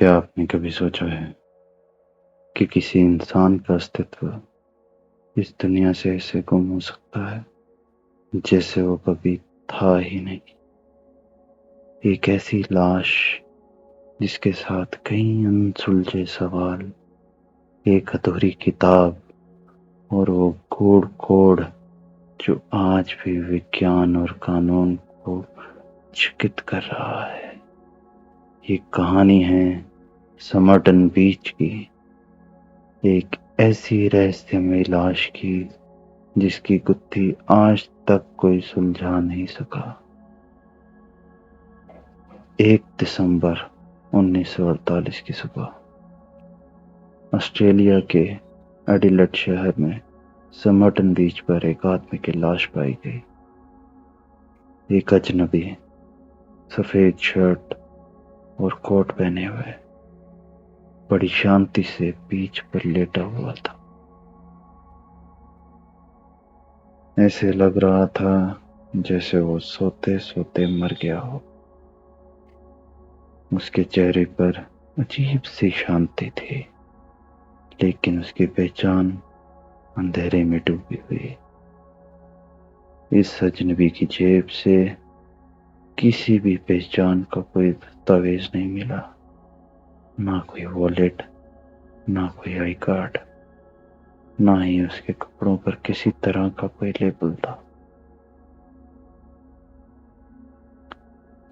क्या आपने कभी सोचा है कि किसी इंसान का अस्तित्व इस दुनिया से ऐसे गुम हो सकता है जैसे वो कभी था ही नहीं। एक ऐसी लाश जिसके साथ कई अनसुलझे सवाल, एक अधूरी किताब और वो कोड कोड जो आज भी विज्ञान और कानून को चकित कर रहा है। ये कहानी है समरटन बीच की, एक ऐसी रहस्यमय लाश की जिसकी गुत्थी आज तक कोई सुलझा नहीं सका। 1 दिसंबर 1948 की सुबह ऑस्ट्रेलिया के एडिलेड शहर में समरटन बीच पर एक आदमी की लाश पाई गई। एक अजनबी सफेद शर्ट और कोट पहने हुए बड़ी शांति से बीच पर लेटा हुआ था। ऐसे लग रहा था जैसे वो सोते सोते मर गया हो। उसके चेहरे पर अजीब सी शांति थी, लेकिन उसकी पहचान अंधेरे में डूबी हुई। इस अजनबी की जेब से किसी भी पहचान का कोई दस्तावेज नहीं मिला, ना कोई वॉलेट, ना कोई आई कार्ड, ना ही उसके कपड़ों पर किसी तरह का कोई लेबल था।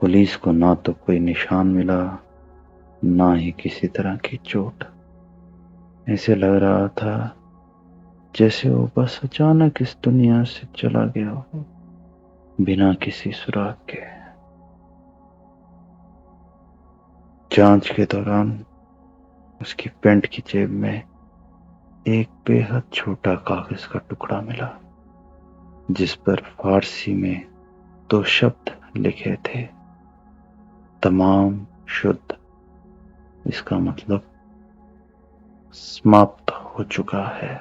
पुलिस को ना तो कोई निशान मिला, ना ही किसी तरह की चोट। ऐसे लग रहा था जैसे वो बस अचानक इस दुनिया से चला गया हो, बिना किसी सुराग के। जांच के दौरान उसकी पैंट की जेब में एक बेहद छोटा कागज का टुकड़ा मिला, जिस पर फारसी में 2 शब्द लिखे थे, तमाम शुद्ध। इसका मतलब समाप्त हो चुका है।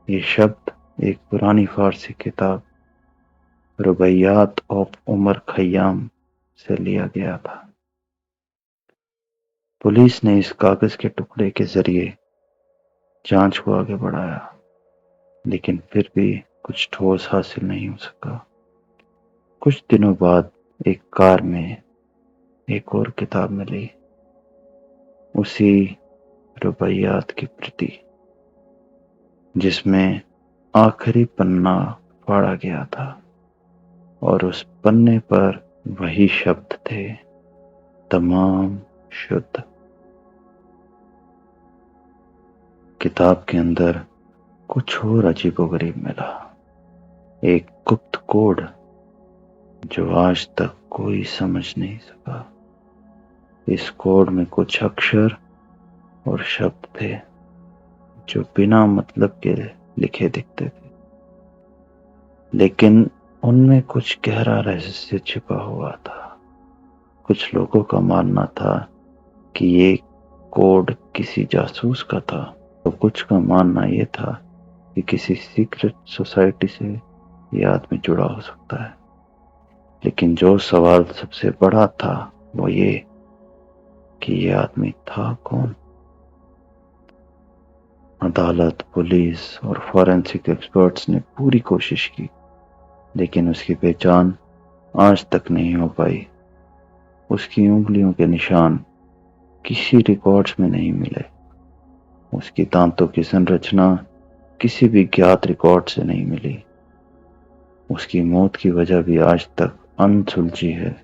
ये शब्द एक पुरानी फारसी किताब रुबैयात ऑफ उमर खयाम से लिया गया था। पुलिस ने इस कागज के टुकड़े के जरिए जांच को आगे बढ़ाया, लेकिन फिर भी कुछ ठोस हासिल नहीं हो सका। कुछ दिनों बाद एक कार में एक और किताब मिली, उसी रुबैयात की प्रति, जिसमें आखिरी पन्ना फाड़ा गया था और उस पन्ने पर वही शब्द थे, तमाम शुद्ध। किताब के अंदर कुछ और अजीबोगरीब मिला, एक गुप्त कोड जो आज तक कोई समझ नहीं सका। इस कोड में कुछ अक्षर और शब्द थे जो बिना मतलब के लिखे दिखते थे, लेकिन उनमें कुछ गहरा रहस्य छिपा हुआ था। कुछ लोगों का मानना था कि ये कोड किसी जासूस का था, तो कुछ का मानना ये था कि किसी सीक्रेट सोसाइटी से ये आदमी जुड़ा हो सकता है। लेकिन जो सवाल सबसे बड़ा था वो ये कि ये आदमी था कौन। अदालत, पुलिस और फॉरेंसिक एक्सपर्ट्स ने पूरी कोशिश की, लेकिन उसकी पहचान आज तक नहीं हो पाई। उसकी उंगलियों के निशान किसी रिकॉर्ड्स में नहीं मिले। उसकी दांतों की संरचना किसी भी ज्ञात रिकॉर्ड से नहीं मिली। उसकी मौत की वजह भी आज तक अनसुलझी है।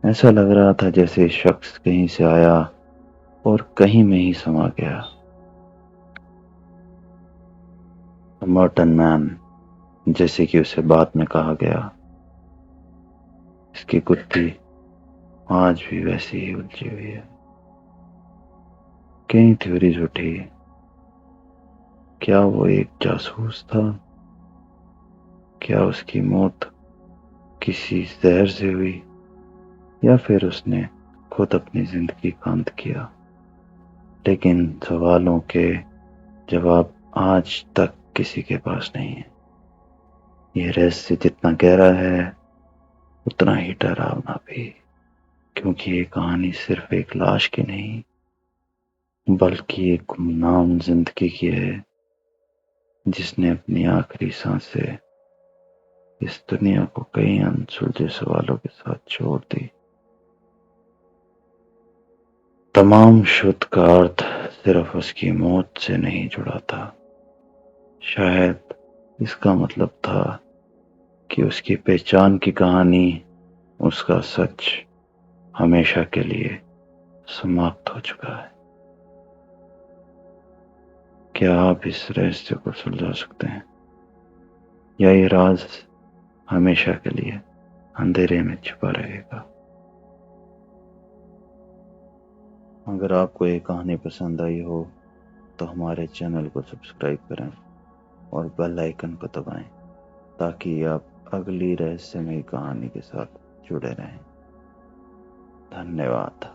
ऐसा लग रहा था जैसे शख्स कहीं से आया और कहीं में ही समा गया। मर्टन मैन, जैसे कि उसे बाद में कहा गया, इसकी गुत्थी आज भी वैसी ही उलझी हुई है। कई थ्योरीज उठी। क्या वो एक जासूस था? क्या उसकी मौत किसी जहर से हुई, या फिर उसने खुद अपनी जिंदगी का अंत किया? लेकिन सवालों के जवाब आज तक किसी के पास नहीं है। यह रहस्य जितना गहरा है उतना ही डरावना भी। क्योंकि ये कहानी सिर्फ एक लाश की नहीं, बल्कि एक गुमनाम जिंदगी की है, जिसने अपनी आखिरी सांसें इस दुनिया को कई अनसुलझे सवालों के साथ छोड़ दी। तमाम शुद्ध का अर्थ सिर्फ उसकी मौत से नहीं जुड़ा था। शायद इसका मतलब था कि उसकी पहचान की कहानी, उसका सच हमेशा के लिए समाप्त हो चुका है। क्या आप इस रहस्य को सुलझा सकते हैं, या ये राज हमेशा के लिए अंधेरे में छिपा रहेगा? अगर आपको ये कहानी पसंद आई हो तो हमारे चैनल को सब्सक्राइब करें और बेल आइकन को दबाएं, ताकि आप अगली रहस्यमयी कहानी के साथ जुड़े रहें। धन्यवाद।